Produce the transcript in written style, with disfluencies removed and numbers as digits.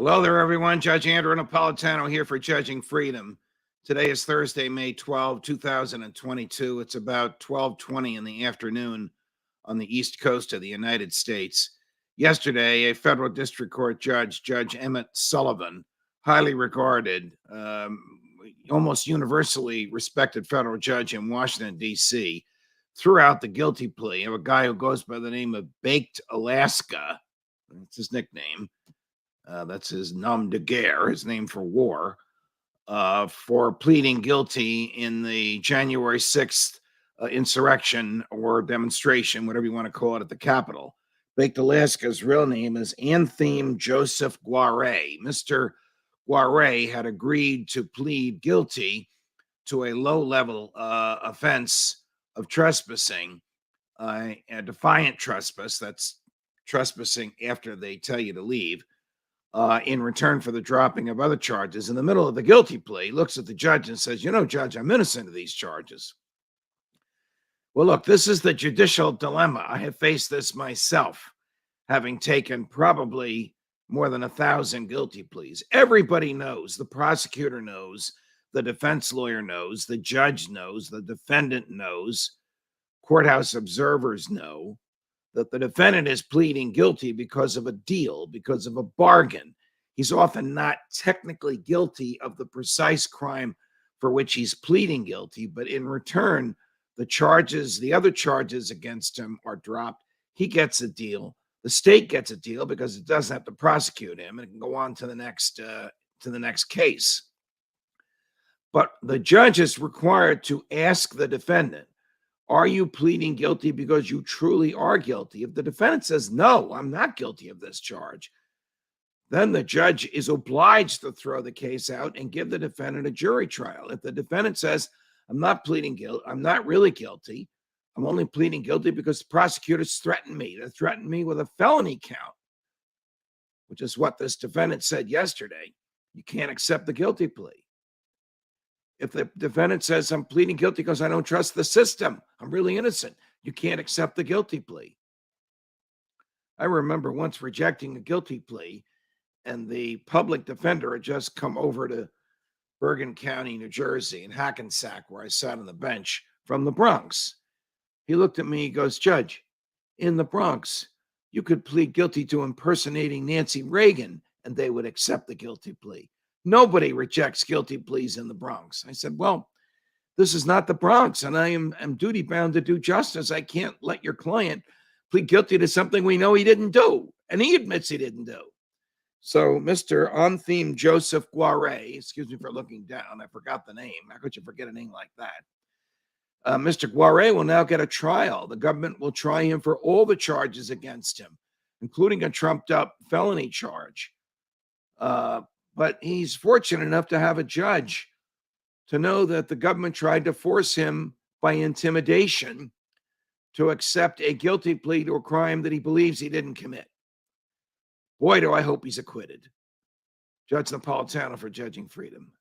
Hello there, everyone. Judge Andrew Napolitano here for Judging Freedom. Today is Thursday, May 12, 2022. It's about 12:20 in the afternoon on the East Coast of the United States. Yesterday, a federal district court judge, Judge Emmett Sullivan, highly regarded, almost universally respected federal judge in Washington, D.C., threw out the guilty plea of a guy who goes by the name of Baked Alaska. That's his nickname. That's his nom de guerre, his name for war, for pleading guilty in the January 6th insurrection or demonstration, whatever you want to call it, at the Capitol. Baked Alaska's real name is Antheme Joseph Guare. Mr. Guare had agreed to plead guilty to a low-level offense of trespassing, a defiant trespass. That's trespassing after they tell you to leave. In return for the dropping of other charges. In the middle of the guilty plea, he looks at the judge and says, Judge, I'm innocent of these charges. Well, look, this is the judicial dilemma. I have faced this myself, having taken probably more than 1,000 guilty pleas. Everybody knows, the prosecutor knows, the defense lawyer knows, the judge knows, the defendant knows, courthouse observers know that the defendant is pleading guilty because of a deal, because of a bargain. He's often not technically guilty of the precise crime for which he's pleading guilty, but in return, the other charges against him are dropped. He gets a deal. The state gets a deal because it doesn't have to prosecute him and it can go on to the next case. But the judge is required to ask the defendant, are you pleading guilty because you truly are guilty? If the defendant says, no, I'm not guilty of this charge, then the judge is obliged to throw the case out and give the defendant a jury trial. If the defendant says, I'm not pleading guilty, I'm not really guilty, I'm only pleading guilty because prosecutors threatened me. They threatened me with a felony count, which is what this defendant said yesterday. You can't accept the guilty plea. If the defendant says, I'm pleading guilty because I don't trust the system, I'm really innocent, you can't accept the guilty plea. I remember once rejecting a guilty plea, and the public defender had just come over to Bergen County, New Jersey, in Hackensack, where I sat on the bench, from the Bronx. He looked at me, he goes, Judge, in the Bronx, you could plead guilty to impersonating Nancy Reagan, and they would accept the guilty plea. Nobody rejects guilty pleas in the Bronx. I said, well, this is not the Bronx, and I am duty bound to do justice. I can't let your client plead guilty to something we know he didn't do, and he admits he didn't do. So Mr. Antheme Joseph Guare, excuse me for looking down, I forgot the name. How could you forget a name like that? Mr. Guare will now get a trial. The government will try him for all the charges against him, including a trumped-up felony charge. But he's fortunate enough to have a judge to know that the government tried to force him by intimidation to accept a guilty plea to a crime that he believes he didn't commit. Boy, do I hope he's acquitted. Judge Napolitano for Judging Freedom.